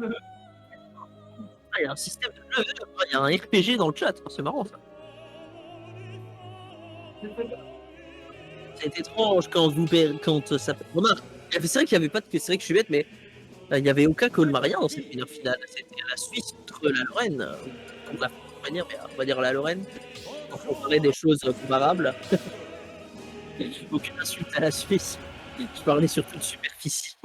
Ah, il y a un système de level, il y a un RPG dans le chat, c'est marrant ça. C'est étrange quand vous quand ça. Remarque, c'est vrai qu'il n'y avait pas de. C'est vrai que je suis bête, mais il n'y avait aucun Colmarien dans cette première finale. C'était la Suisse contre la Lorraine. Contre la France, mais on va dire la Lorraine. Pour comparer des choses comparables. Aucune insulte à la Suisse. Je parlais surtout de superficie.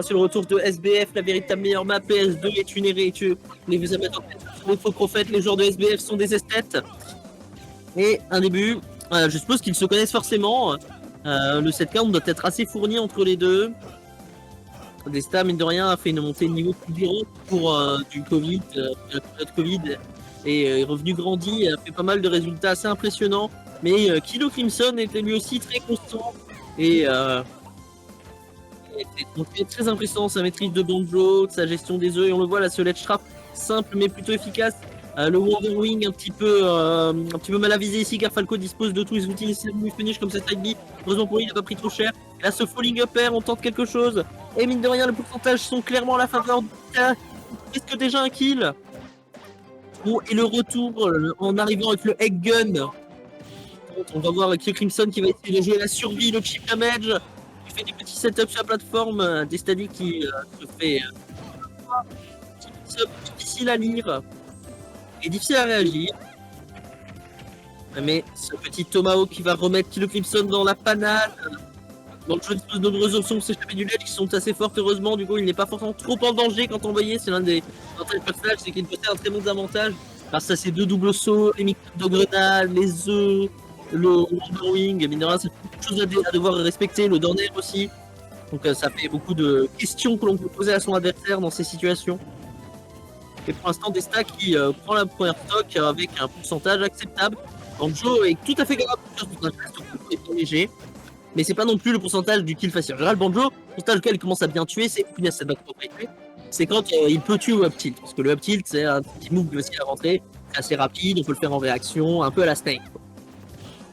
Sur le retour de SBF, la véritable meilleure map PS2 est une héréture. Les amateurs de faux prophètes, les joueurs de SBF sont des esthètes. Et un début, je suppose qu'ils se connaissent forcément. Le 7K doit être assez fourni entre les deux. Desta, mine de rien, a fait une montée de niveau fulgurante pour du Covid, la période Covid, et est revenu grandi, a fait pas mal de résultats assez impressionnants. Mais Kilo Crimson était lui aussi très constant et très impressionnant, sa maîtrise de Banjo, sa gestion des œufs, et on le voit, la Solette Trap simple mais plutôt efficace. Le Wonder Wing un petit peu mal avisé ici car Falco dispose de tous les outils nécessaires pour finish comme cette side B. Heureusement pour lui, il n'a pas pris trop cher. Et là, ce falling up air, on tente quelque chose. Et mine de rien, les pourcentages sont clairement à la faveur du Est-ce que déjà un kill? Oh, et le retour en arrivant avec le Egg Gun. On va voir Kill Crimson qui va essayer de jouer la survie, le chip damage. Il fait des petits setups sur la plateforme. Des stadies qui se fait difficile à lire et difficile à réagir. Mais ce petit Tomahawk qui va remettre Kilo Crimson dans la panade. Dans le jeu, de nombreuses options pour s'échapper du ledge qui sont assez fortes, heureusement. Du coup, il n'est pas forcément trop en danger quand envoyé. C'est l'un des personnages, c'est qu'il possède un très bon avantage. Grâce à ces deux doubles sauts, les mix de grenades, les œufs, le Wonder Wing, mine de rien, c'est beaucoup de choses à devoir respecter. Le down air aussi. Donc, ça fait beaucoup de questions que l'on peut poser à son adversaire dans ces situations. Et pour l'instant, Desta qui prend la première stock avec un pourcentage acceptable. Banjo est tout à fait capable de faire son est très léger. Mais c'est pas non plus le pourcentage du kill facile. En général, Banjo, le pourcentage auquel il commence à bien tuer, c'est quand il peut tuer au up tilt. Parce que le up tilt, c'est un petit move aussi à rentrer. C'est assez rapide, on peut le faire en réaction, un peu à la Snake.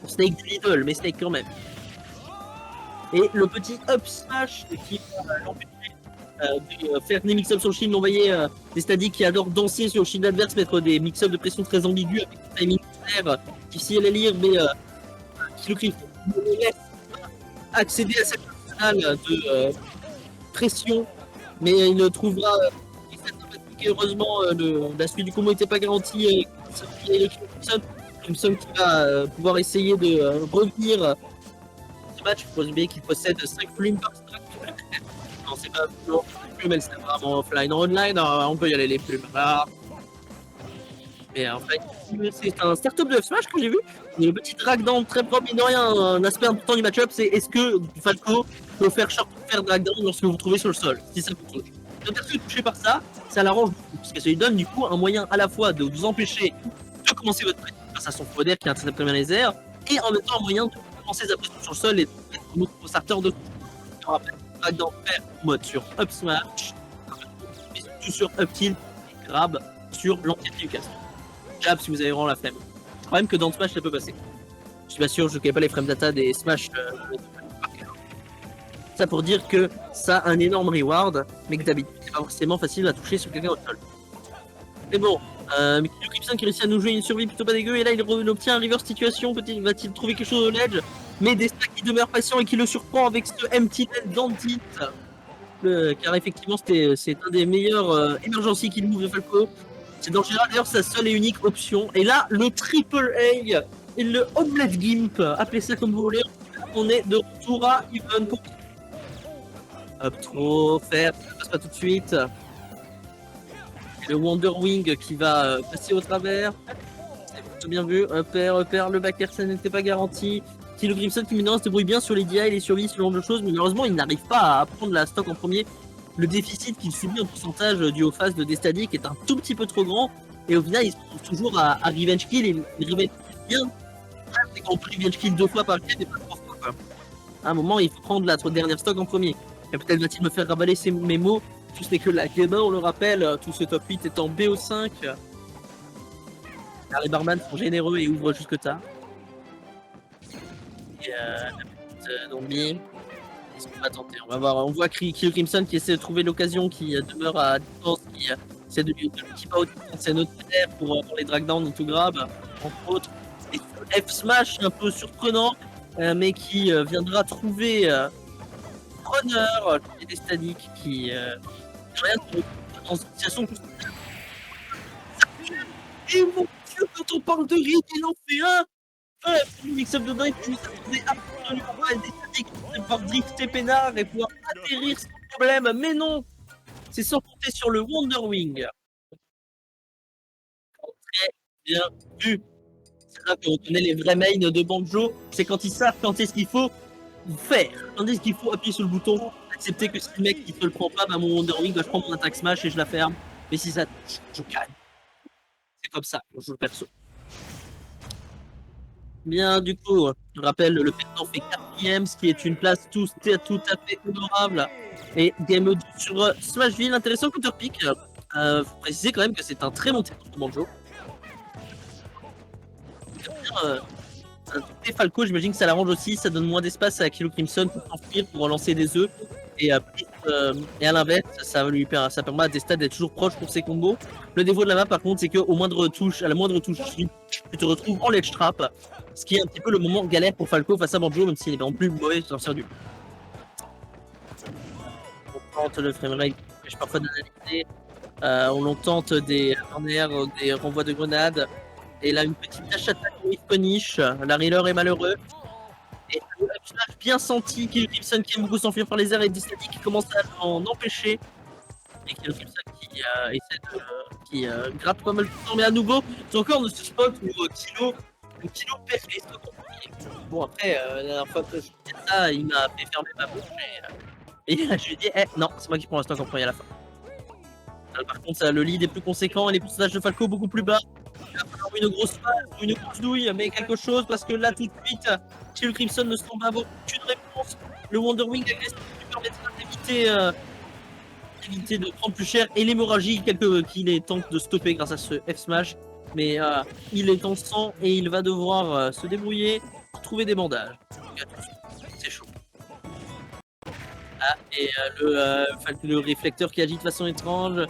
Snake du Lidl, mais Snake quand même. Et le petit up smash qui va l'empêcher de faire des mix-ups sur le shield. On voyait des stadies qui adorent danser sur le shield adverse, mettre des mix-ups de pression très ambigus avec un timing clair, difficile à lire, mais Kilo Crimson laisse accéder à cette finale de pression, mais il trouvera heureusement la suite du combo n'était pas garantie. Crimson qui va pouvoir essayer de revenir ce match. Il faut oublier qu'il possède 5 flames par stack. Non, c'est pas les plumes, elles sont vraiment offline. En online, on peut y aller les plumes. Ah. Mais en fait, c'est un startup de Smash que j'ai vu. Il y a le petit drag down très propre, mine de rien. Un aspect important du match-up, c'est est-ce que Falco peut faire drag down lorsque vous vous trouvez sur le sol. Si ça vous touche. Le perso est touché par ça, ça l'arrange beaucoup. Parce que ça lui donne du coup un moyen à la fois de vous empêcher de commencer votre pression grâce à son poder qui est un très très bien les airs, et en même temps un moyen de commencer sa pression sur le sol et de mettre vos starters de après drag down faire mode sur up smash, mais surtout sur up tilt et grab sur l'entièreté du casque. Jab si vous avez vraiment la flemme. Je crois même que dans le Smash ça peut passer. Je suis pas sûr, je connais pas les frame data des Smash. Ça pour dire que ça a un énorme reward, mais que d'habitude c'est pas forcément facile à toucher sur quelqu'un au sol. Mais bon, Kilo Crimson qui réussit à nous jouer une survie plutôt pas dégueu, et là il obtient un reverse situation, peut-être va-t-il trouver quelque chose au ledge, mais Desta qui demeure patient et qui le surprend avec ce empty net dans le titre. Car effectivement c'est un des meilleurs emergency kill move de Falco. C'est dans le général d'ailleurs sa seule et unique option. Et là, le triple A et le omelette gimp, appelez ça comme vous voulez. On est de retour à even. Up trop, faire, ça passe pas tout de suite. Et le Wonder Wing qui va passer au travers. C'est plutôt bien vu. Up air, le back air, ça n'était pas garanti. Kilo Crimson qui maintenant se débrouille bien sur les DI et les survies, ce genre de choses. Mais malheureusement, il n'arrive pas à prendre la stock en premier. Le déficit qu'il subit en pourcentage dû aux phases de Destadi qui est un tout petit peu trop grand, et au final il se trouve toujours à revenge kill, et revenge kill bien, c'est qu'on peut revenge kill 2 fois par game et pas 3 fois quoi. À un moment il faut prendre la dernière stock en premier, et peut-être va-t-il me faire ravaler mes mots, tout ce n'est que la game 1 on le rappelle, tout ce top 8 est en BO5, car les barman sont généreux et ouvrent jusque tard. Et Zombie. Qu'est-ce qu'on va tenter? On va voir. On voit Kill Crimson qui essaie de trouver l'occasion, qui demeure à distance, qui essaie de keep out c'est notre terre pour les drag down et tout grab, entre autres. Et F Smash un peu surprenant, mais qui viendra trouver Runner, et des statiques qui rien dans une situation. Et mon dieu, quand on parle de Reed, il en fait un! Mix-up de dingue qui nous attendait absolument pas, des statiques pour pouvoir drifter peinard et pouvoir atterrir sans problème, mais non! C'est sans compter sur le Wonder Wing. Très bien vu. C'est là qu'on connaît les vrais mains de Banjo, c'est quand ils savent quand est-ce qu'il faut faire, quand est-ce qu'il faut appuyer sur le bouton, accepter que si le mec il te le prend pas, bah mon Wonder Wing, bah, je prends mon attaque smash et je la ferme. Mais si ça touche, je gagne. C'est comme ça, je joue le perso. Bien, du coup, je rappelle, le perdant fait 4ème, ce qui est une place tout à fait honorable. Et game 2 sur Smashville, intéressant counterpick. Faut préciser quand même que c'est un très bon terrain pour Banjo. Falco, j'imagine que ça l'arrange aussi, ça donne moins d'espace à Kilo Crimson pour s'enfuir, pour relancer des œufs. Et à l'inverse, ça permet à Desta d'être toujours proche pour ses combos. Le défaut de la map, par contre, c'est qu'au moindre touche, à la moindre touche, tu te retrouves en ledge trap, ce qui est un petit peu le moment galère pour Falco face à Banjo, même s'il est vraiment plus mauvais sur du. On tente le framerate, empêche parfois d'analyser. On tente des corners, des renvois de grenades. Et là, une petite dash attaque pour punish. La Reeler est malheureux. Et le up bien senti, Kill Crimson qui aime beaucoup s'enfuir par les airs et des statiques qui commence à en empêcher. Et Kill Crimson qui gratte pas mal de temps, mais à nouveau, c'est encore de ce spot où Kilo perd les stocks. Bon, après, la dernière fois que je disais ça, il m'a fait fermer ma bouche. Et là, je lui ai dit, non, c'est moi qui prends le stock en premier à la fin. Par contre, le lead est plus conséquent et les pourcentages de Falco beaucoup plus bas. Il va falloir une grosse balle, une grosse douille, mais quelque chose parce que là tout de suite, Kill Crimson ne semble avoir aucune réponse. Le Wonder Wing agressif lui permettra d'éviter de prendre plus cher et l'hémorragie qu'il est temps de stopper grâce à ce F-Smash. Mais il est en sang et il va devoir se débrouiller pour trouver des bandages. C'est chaud. Ah, et le réflecteur qui agit de façon étrange.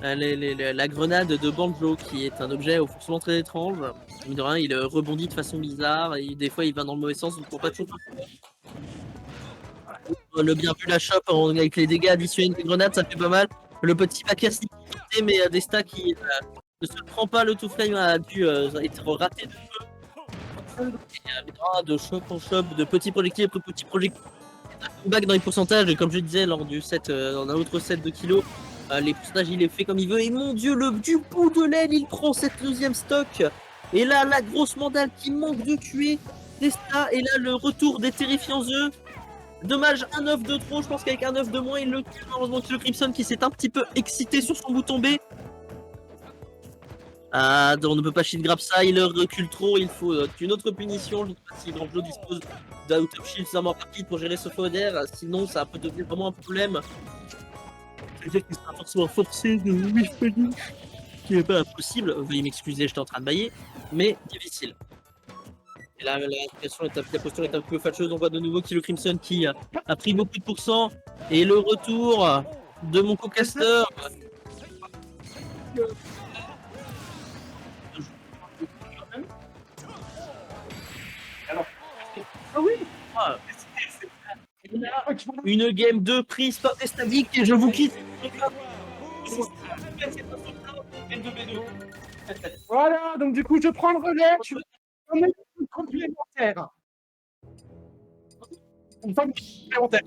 La grenade de Banjo qui est un objet forcément très étrange. De rien, il rebondit de façon bizarre et des fois il va dans le mauvais sens, donc pour pas toujours. Le bien vu la chope avec les dégâts additionnés des grenades, ça fait pas mal. Le petit backer mais Desta qui ne se prend pas le tout flame a dû être raté de peu. De choc en choc, de petits projectiles après petits projectiles. Back dans les pourcentages, comme je disais lors du set, dans un autre set de kilos. Les pourcentages, il est fait comme il veut. Et mon dieu, du bout de l'aile, il prend cette deuxième stock. Et là, la grosse mandale qui manque de tuer Desta. Et là, le retour des terrifiants œufs. Dommage, un œuf de trop. Je pense qu'avec un œuf de moins, il le tue. Malheureusement, Kilo Crimson qui s'est un petit peu excité sur son bouton B. Ah, on ne peut pas shield grab ça. Il recule trop. Il faut une autre punition. Je ne sais pas si Banjo dispose d'out of shield suffisamment rapide pour gérer ce faux d'air. Sinon, ça peut devenir vraiment un problème. C'est-à-dire qu'il sera forcément forcé de whiff punish, qui n'est pas impossible. Veuillez m'excuser, j'étais en train de bailler, mais difficile. Et là, la posture est un peu fâcheuse. On voit de nouveau Kilo Crimson qui a pris beaucoup de pourcents. Et le retour de mon co-caster. Ah oui, une game 2 prise par Destadic et je vous quitte. Voilà, donc du coup, je prends le relais. Tu vas mettre une complémentaire. Une femme complémentaire.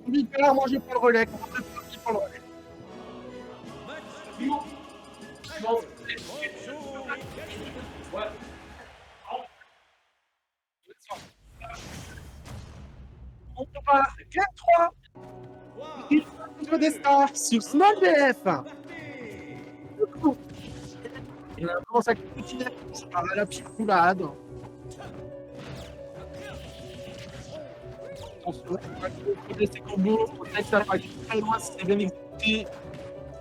Moi, je prends le relais. Je prends le relais. On va Game 3. Il des stars sur Small DF. Et là, on commence à continuer par la petite roulade. On se connaît ses combos, on sait que ça va très loin si c'est bien exécuté.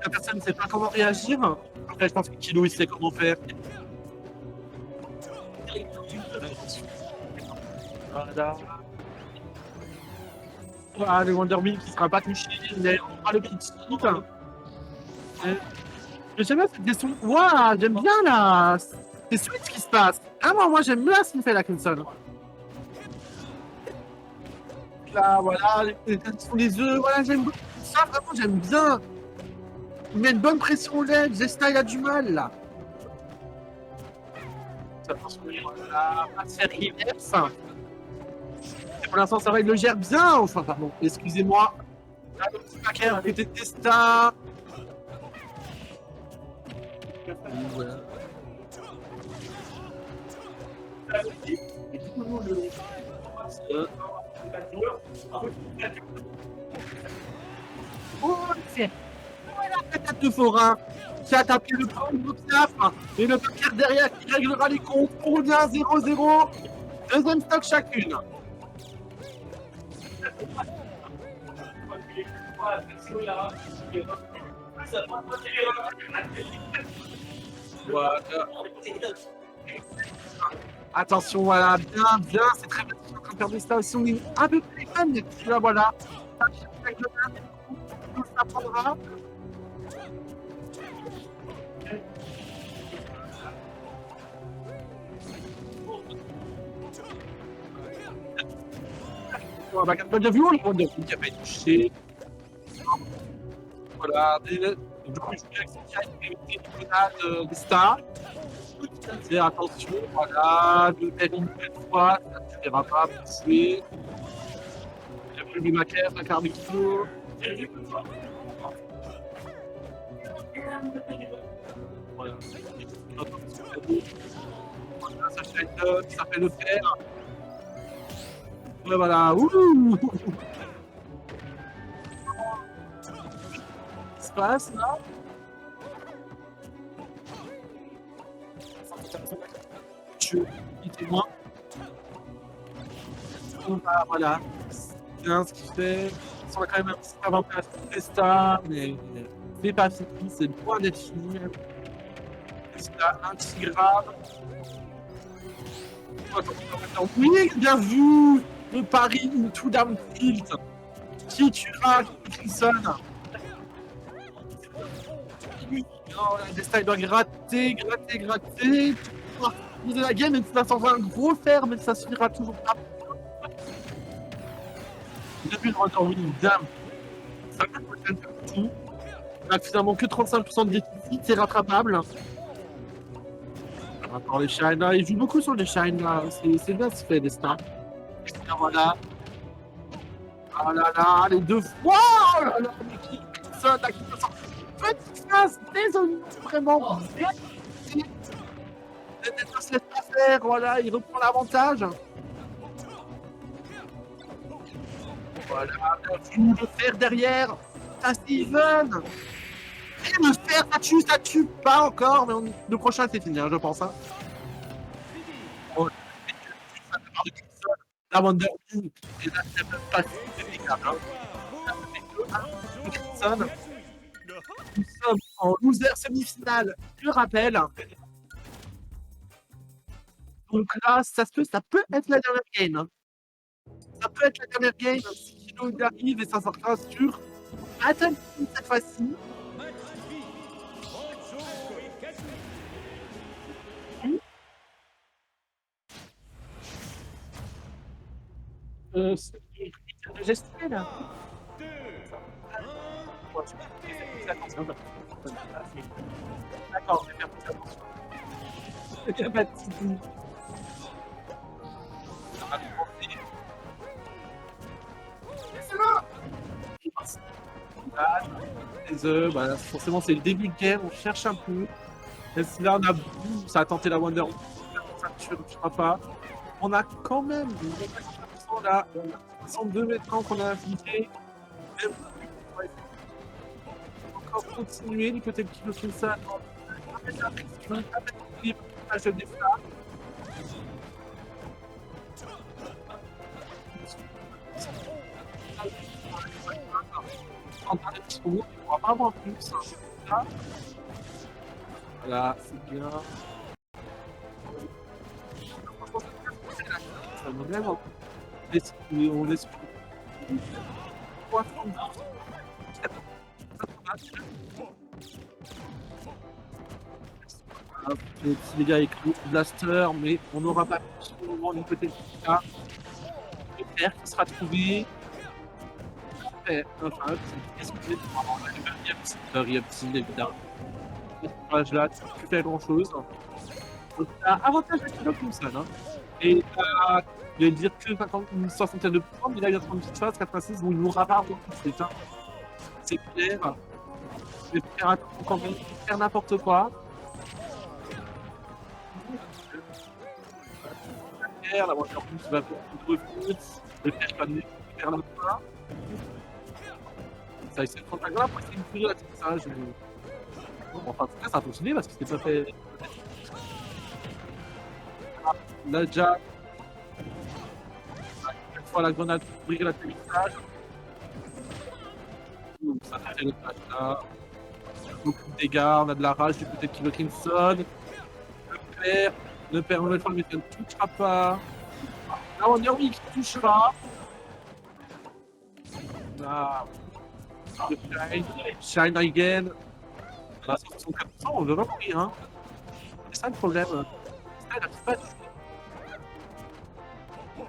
La personne ne sait pas comment réagir. Après, je pense que Kilo, il sait comment faire. Voilà. Ah, le Wondermill qui sera pas touché, il aura le petit hit. Je sais pas, c'est des sons. Ouah, j'aime bien là. C'est sweet ce qui se passe. Ah non, moi j'aime bien ce qu'il fait la console. Là, voilà, sont les œufs, voilà, j'aime beaucoup. Ça, vraiment, j'aime bien. Il met une bonne pression au LED, Zesta, il a du mal là. Ça pense que voilà, pas de faire reverse. Et pour l'instant, ça va, il le gère bien. Enfin, pardon, excusez-moi. Là, le petit paquet à côté de Testa. Voilà. Oh, c'est la tête de forain qui a tapé le premier Boxaf et le paquet derrière qui réglera les comptes. On revient à 0-0. Deuxième stock chacune. Voilà. Attention, voilà, bien, bien, c'est très bien. En train de faire des stations un peu plus fun, mais là, voilà. Ça prendra. On va bien vu, on a qui a pas été touché. Voilà, du coup, je voulais accepter une grenade des stars. Faire attention, voilà, de faire une nouvelle fois, ça ne suffira pas pour tuer. J'ai plus du maquette, un quart de kilo. Voilà. Voilà, ça fait le faire. Ouais, voilà, ouh! Qu'est-ce qui se passe là? Je suis témoin. Voilà, c'est bien ce qu'il fait. On a quand même un petit avantage pour Testa, mais c'est pas fini, c'est loin d'être fini. Testa, un petit grave. Oui, bien vu! Le pari, tout down tilt. Qui tuera Crimson? Non, la Testa, il doit gratter, gratter, gratter. Pour de la game, et ça s'envoie un gros fer, mais ça suffira toujours pas. Depuis le retour, oui, dame. Ça peut être tout. On a finalement que 35% de déficit, c'est rattrapable. Encore les shines là, il joue beaucoup sur les shines là, c'est bien ce fait des stars. Et voilà. Ah là là, les deux fois! Oh là là, mais qui ça, là, qui passe en petite phase, désolé, vraiment. Il ne se laisse pas faire, voilà, il reprend l'avantage. Voilà, le fer derrière, ça Steven. Et le fer, ça tue pas encore, mais le prochain c'est fini, hein, je pense. Hein. Oh, la Wonder Woman, et là, c'est même pas impeccable. Hein. Nous sommes en loser semi-finale, je rappelle. Donc là, ça peut être la dernière game. Hein. Ça peut être la dernière game si Kilo il arrive et ça sortira sur Atom cette fois-ci. C'est de gestion là. D'accord, je vais faire plus attention. Il n'y a pas de soucis. Ça va commencer. Là, les œufs, bah, forcément c'est le début de game, on cherche un peu. Et là on a ça a tenté la Wonder Woman, ça ne tuera pas. On a quand même là, 62 mètres qu'on a infligé. Encore continuer du côté de Kilo Kinsa. On ne pourra pas avoir plus. Voilà, c'est bien. Ça me vraiment. On laisse 3,70. Les petits dégâts avec le blaster, mais on n'aura pas au moment du côté de ça. Le père qui sera trouvé. Enfin, qu'est-ce que c'est? Il y a petit, évidemment. Là, tu peux plus faire grand chose. Donc, t'as avantage avec le Crimson. Hein. Et t'as, je vais dire que 62%, mais là, il y a 30 petites phases, 86, bon, il n'aura pas c'est ça. C'est clair. Je vais faire attention quand même, faire n'importe quoi. La voiture plus va le père va nous faire la fin. Ça essaie de prendre la grappe, c'est une furie là, c'est ça. Bon, enfin, en tout cas, ça a fonctionné parce que c'était pas fait. Là, déjà, une fois la grenade pour ouvrir l'atterrissage. Ça fait le crash là. Beaucoup de dégâts, on a de la rage du côté de Kilo Crimson. Le père, nouvelle fois, mais ça ne touchera pas. Là, on est oui qui touchera. Là, le Shine again. Là, 64%, on veut vraiment mourir. Hein. C'est ça le problème. Ça, il a pas de.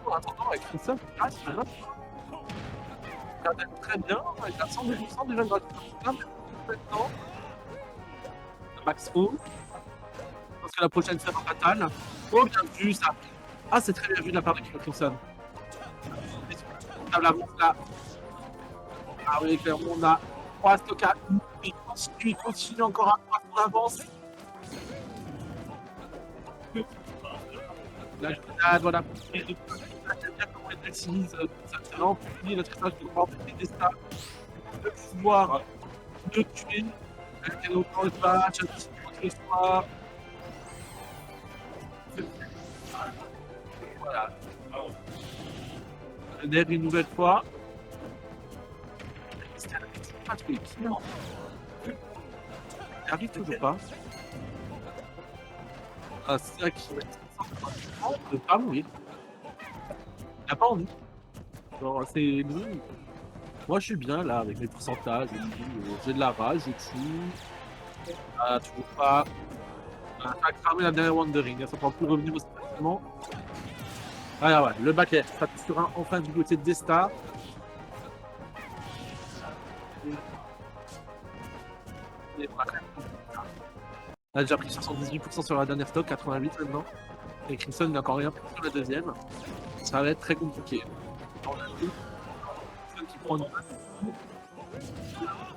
En attendant, avec Crimson, c'est vrai. Ça va très bien. Il a 102% déjà gratuitement. Maintenant, Max O. Parce que la prochaine sera fatale. Oh, bien vu ça. Ah, c'est très bien vu de la part de Kilo Crimson. Table avance là. Ah oui, clairement, on a 3 stockages. Il continue encore à 3 on avance. La grenade, voilà. J'aime bien comment elle utilise ça vraiment pour notre étage de pouvoir des stats, de pouvoir de tuer. Elle a autant de match, un petit peu de soir. Voilà. L'air une nouvelle fois. Il arrive toujours pas. Ah, c'est ça qui ne pas mourir. Il n'a pas envie. Genre, c'est nous. Moi, je suis bien là avec mes pourcentages. J'ai de la rage, je tue. Ah, toujours pas. Ah, ça a cramé la dernière Wandering. Ça ne pourra plus revenir aussi facilement. Ah ouais, le baquet. Ça touchera enfin du côté de Desta. On a déjà pris 78% sur la dernière stock, 88 maintenant. Et Crimson n'a encore rien pris sur la deuxième. Ça va être très compliqué. On a vu Crimson qui prend une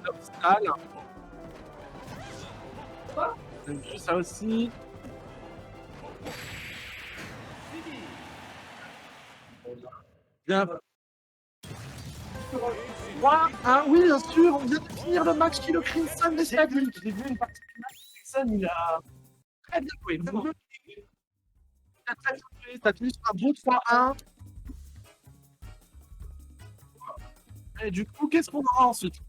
obstacle. On a vu ça aussi. Bien. Ah oui, bien sûr, on vient de finir le match Kilo Crimson des Stadiums. J'ai vu une partie du match. Crimson, il a très bien joué. Il a très bien joué. Ça finit sur un beau 3-1. Et du coup, qu'est-ce qu'on aura ensuite?